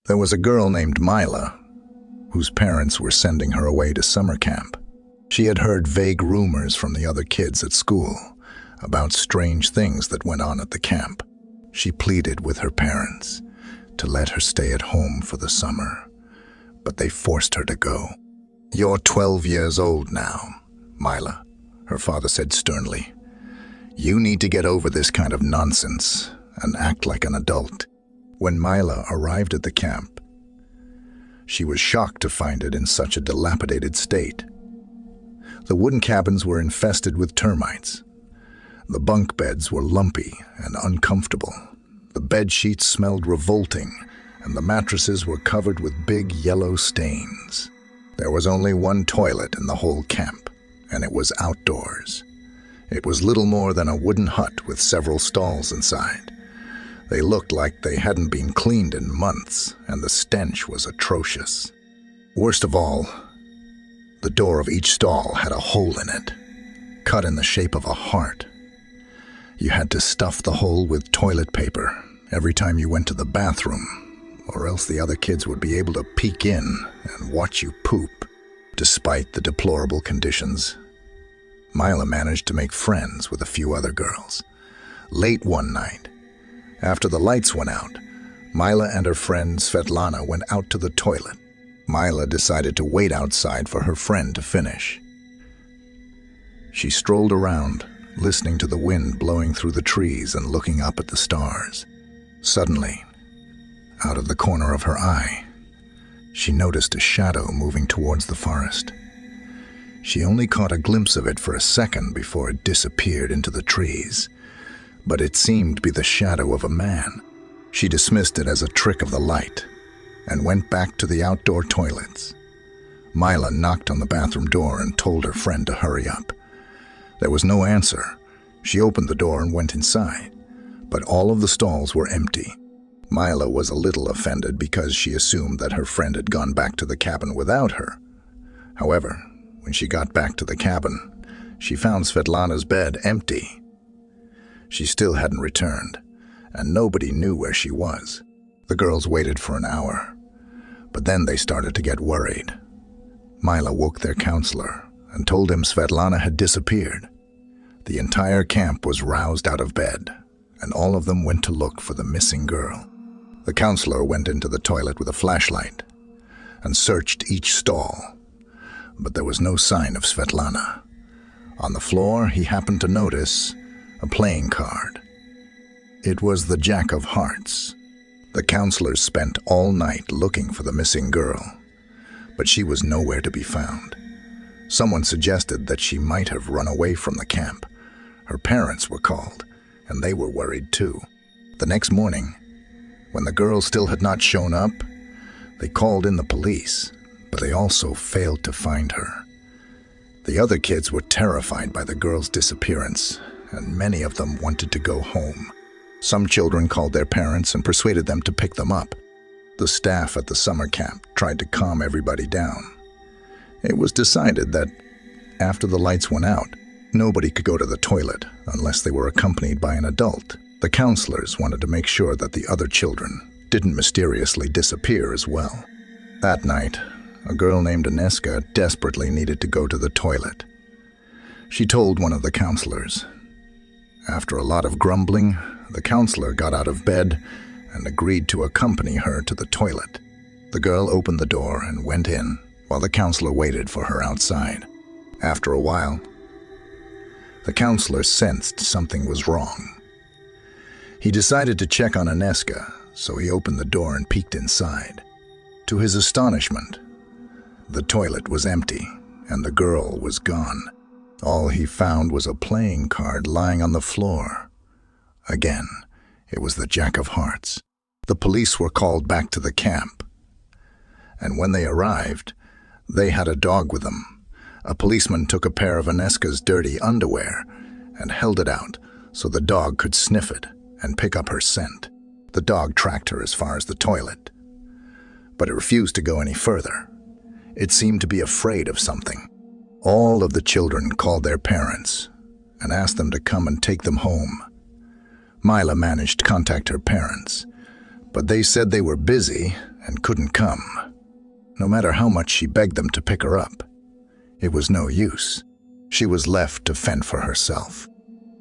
There was a girl named Mila, whose parents were sending her away to summer camp. She had heard vague rumors from the other kids at school about strange things that went on at the camp. She pleaded with her parents to let her stay at home for the summer, but they forced her to go. "You're 12 years old now, Mila," her father said sternly. "You need to get over this kind of nonsense and act like an adult." When Mila arrived at the camp, she was shocked to find it in such a dilapidated state. The wooden cabins were infested with termites. The bunk beds were lumpy and uncomfortable. The bed sheets smelled revolting, and the mattresses were covered with big yellow stains. There was only one toilet in the whole camp, and it was outdoors. It was little more than a wooden hut with several stalls inside. They looked like they hadn't been cleaned in months, and the stench was atrocious. Worst of all, the door of each stall had a hole in it, cut in the shape of a heart. You had to stuff the hole with toilet paper every time you went to the bathroom, or else the other kids would be able to peek in and watch you poop. Despite the deplorable conditions, Mila managed to make friends with a few other girls. Late one night, after the lights went out, Mila and her friend Svetlana went out to the toilet. Mila decided to wait outside for her friend to finish. She strolled around, listening to the wind blowing through the trees and looking up at the stars. Suddenly, out of the corner of her eye, she noticed a shadow moving towards the forest. She only caught a glimpse of it for a second before it disappeared into the trees, but it seemed to be the shadow of a man. She dismissed it as a trick of the light and went back to the outdoor toilets. Mila knocked on the bathroom door and told her friend to hurry up. There was no answer. She opened the door and went inside, but all of the stalls were empty. Mila was a little offended because she assumed that her friend had gone back to the cabin without her. However, when she got back to the cabin, she found Svetlana's bed empty. She still hadn't returned, and nobody knew where she was. The girls waited for an hour, but then they started to get worried. Mila woke their counselor and told him Svetlana had disappeared. The entire camp was roused out of bed, and all of them went to look for the missing girl. The counselor went into the toilet with a flashlight and searched each stall, but there was no sign of Svetlana. On the floor, he happened to notice a playing card. It was the Jack of Hearts. The counselors spent all night looking for the missing girl, but she was nowhere to be found. Someone suggested that she might have run away from the camp. Her parents were called, and they were worried too. The next morning, when the girl still had not shown up, they called in the police, but they also failed to find her. The other kids were terrified by the girl's disappearance, and many of them wanted to go home. Some children called their parents and persuaded them to pick them up. The staff at the summer camp tried to calm everybody down. It was decided that after the lights went out, nobody could go to the toilet unless they were accompanied by an adult. The counselors wanted to make sure that the other children didn't mysteriously disappear as well. That night, a girl named Aneska desperately needed to go to the toilet. She told one of the counselors. After a lot of grumbling, the counselor got out of bed and agreed to accompany her to the toilet. The girl opened the door and went in, while the counselor waited for her outside. After a while, the counselor sensed something was wrong. He decided to check on Aneska, so he opened the door and peeked inside. To his astonishment, the toilet was empty and the girl was gone. All he found was a playing card lying on the floor. Again, it was the Jack of Hearts. The police were called back to the camp, and when they arrived, they had a dog with them. A policeman took a pair of Aneska's dirty underwear and held it out so the dog could sniff it and pick up her scent. The dog tracked her as far as the toilet, but it refused to go any further. It seemed to be afraid of something. All of the children called their parents and asked them to come and take them home. Mila managed to contact her parents, but they said they were busy and couldn't come. No matter how much she begged them to pick her up, it was no use. She was left to fend for herself.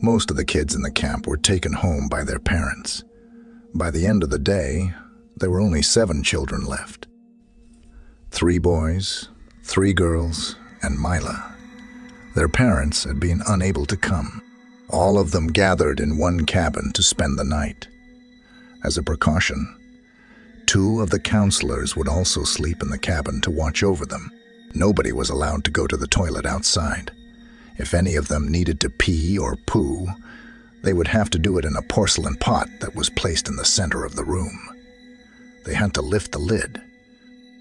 Most of the kids in the camp were taken home by their parents. By the end of the day, there were only 7 children left. 3 boys, 3 girls, and Mila. Their parents had been unable to come. All of them gathered in one cabin to spend the night. As a precaution, 2 of the counselors would also sleep in the cabin to watch over them. Nobody was allowed to go to the toilet outside. If any of them needed to pee or poo, they would have to do it in a porcelain pot that was placed in the center of the room. They had to lift the lid,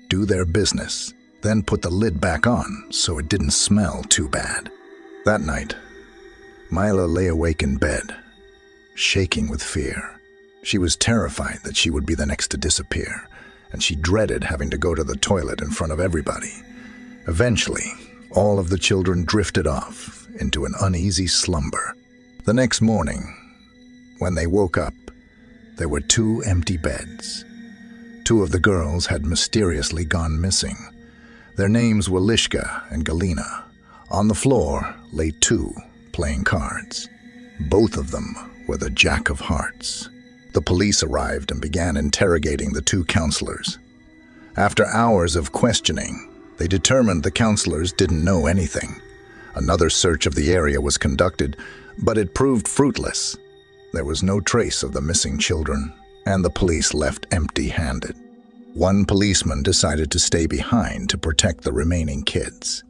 do their business, then put the lid back on so it didn't smell too bad. That night, Mila lay awake in bed, shaking with fear. She was terrified that she would be the next to disappear, and she dreaded having to go to the toilet in front of everybody. Eventually, all of the children drifted off into an uneasy slumber. The next morning, when they woke up, there were 2 empty beds. 2 of the girls had mysteriously gone missing. Their names were Lishka and Galina. On the floor lay 2 playing cards. Both of them were the Jack of Hearts. The police arrived and began interrogating the 2 counselors. After hours of questioning, they determined the counselors didn't know anything. Another search of the area was conducted, but it proved fruitless. There was no trace of the missing children, and the police left empty-handed. 1 policeman decided to stay behind to protect the remaining kids.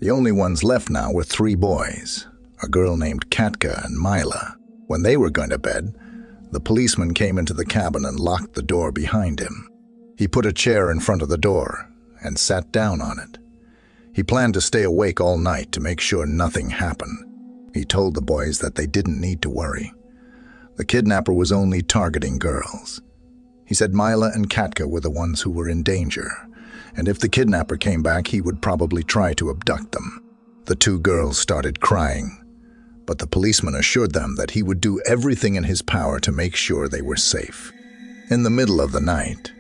The only ones left now were 3 boys, a girl named Katka and Mila. When they were going to bed, the policeman came into the cabin and locked the door behind him. He put a chair in front of the door and sat down on it. He planned to stay awake all night to make sure nothing happened. He told the boys that they didn't need to worry. The kidnapper was only targeting girls. He said Mila and Katka were the ones who were in danger, and if the kidnapper came back, he would probably try to abduct them. The 2 girls started crying, but the policeman assured them that he would do everything in his power to make sure they were safe. In the middle of the night,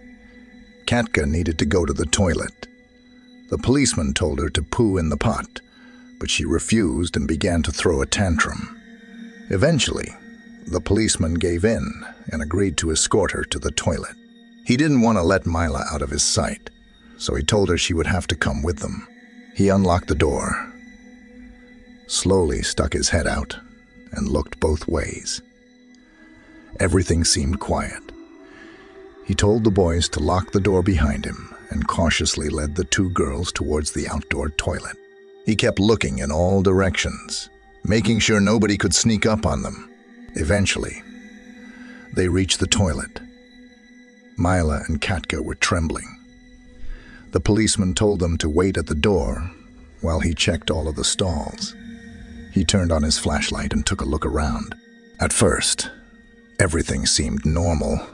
Katka needed to go to the toilet. The policeman told her to poo in the pot, but she refused and began to throw a tantrum. Eventually, the policeman gave in and agreed to escort her to the toilet. He didn't want to let Mila out of his sight, so he told her she would have to come with them. He unlocked the door, slowly stuck his head out, and looked both ways. Everything seemed quiet. He told the boys to lock the door behind him and cautiously led the 2 girls towards the outdoor toilet. He kept looking in all directions, making sure nobody could sneak up on them. Eventually, they reached the toilet. Mila and Katka were trembling. The policeman told them to wait at the door while he checked all of the stalls. He turned on his flashlight and took a look around. At first, everything seemed normal,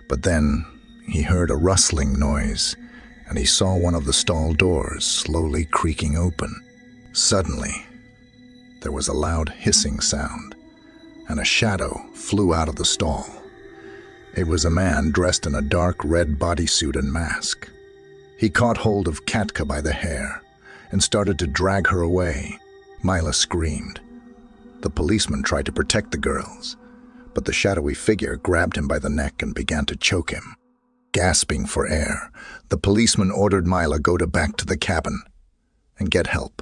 but then he heard a rustling noise, and he saw one of the stall doors slowly creaking open. Suddenly, there was a loud hissing sound, and a shadow flew out of the stall. It was a man dressed in a dark red bodysuit and mask. He caught hold of Katka by the hair and started to drag her away. Mila screamed. The policeman tried to protect the girls, but the shadowy figure grabbed him by the neck and began to choke him. Gasping for air, the policeman ordered Mila go back to the cabin and get help.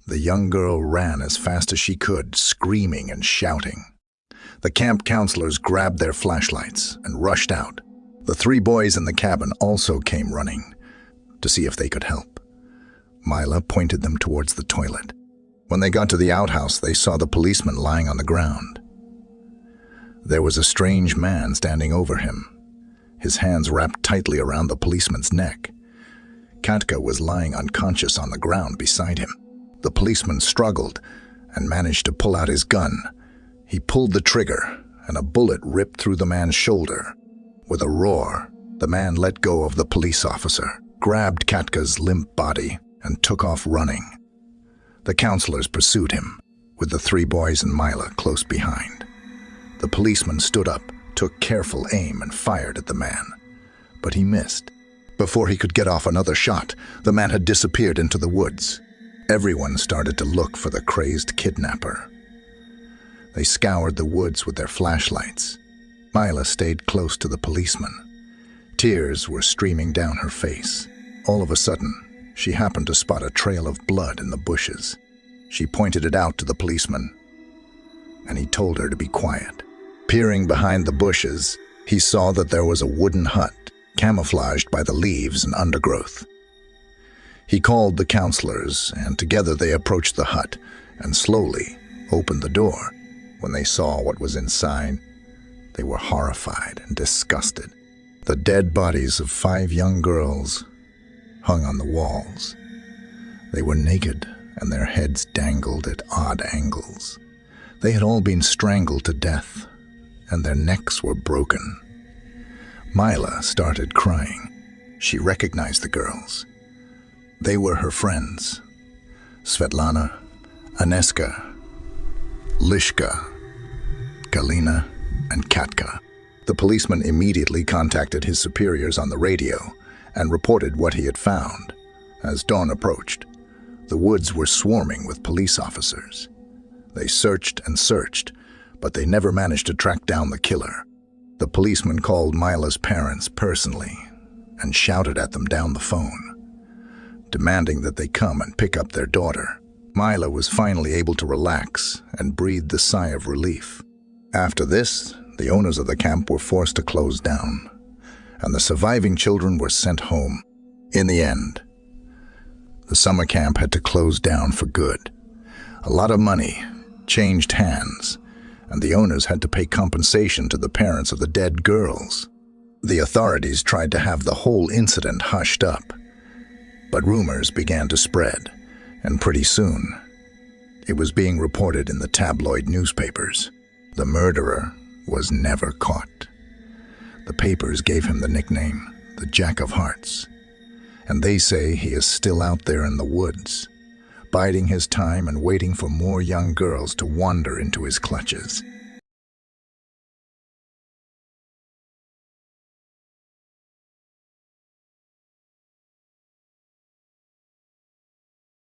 The young girl ran as fast as she could, screaming and shouting. The camp counselors grabbed their flashlights and rushed out. The 3 boys in the cabin also came running to see if they could help. Mila pointed them towards the toilet. When they got to the outhouse, they saw the policeman lying on the ground. There was a strange man standing over him, his hands wrapped tightly around the policeman's neck. Katka was lying unconscious on the ground beside him. The policeman struggled and managed to pull out his gun. He pulled the trigger, and a bullet ripped through the man's shoulder. With a roar, the man let go of the police officer, grabbed Katka's limp body, and took off running. The counselors pursued him, with the 3 boys and Mila close behind. The policeman stood up, took careful aim, and fired at the man, but he missed. Before he could get off another shot, the man had disappeared into the woods. Everyone started to look for the crazed kidnapper. They scoured the woods with their flashlights. Mila stayed close to the policeman. Tears were streaming down her face. All of a sudden, she happened to spot a trail of blood in the bushes. She pointed it out to the policeman, and he told her to be quiet. Peering behind the bushes, he saw that there was a wooden hut, camouflaged by the leaves and undergrowth. He called the counselors, and together they approached the hut and slowly opened the door. When they saw what was inside, they were horrified and disgusted. The dead bodies of 5 young girls hung on the walls. They were naked, and their heads dangled at odd angles. They had all been strangled to death, and their necks were broken. Mila started crying. She recognized the girls. They were her friends: Svetlana, Aneska, Lishka, Galina, and Katka. The policeman immediately contacted his superiors on the radio and reported what he had found. As dawn approached, the woods were swarming with police officers. They searched and searched, but they never managed to track down the killer. The policeman called Mila's parents personally and shouted at them down the phone, demanding that they come and pick up their daughter. Mila was finally able to relax and breathed a sigh of relief. After this, the owners of the camp were forced to close down, and the surviving children were sent home. In the end, the summer camp had to close down for good. A lot of money changed hands, and the owners had to pay compensation to the parents of the dead girls. The authorities tried to have the whole incident hushed up, but rumors began to spread, and pretty soon, it was being reported in the tabloid newspapers. The murderer was never caught. The papers gave him the nickname, the Jack of Hearts, and they say he is still out there in the woods, biding his time and waiting for more young girls to wander into his clutches.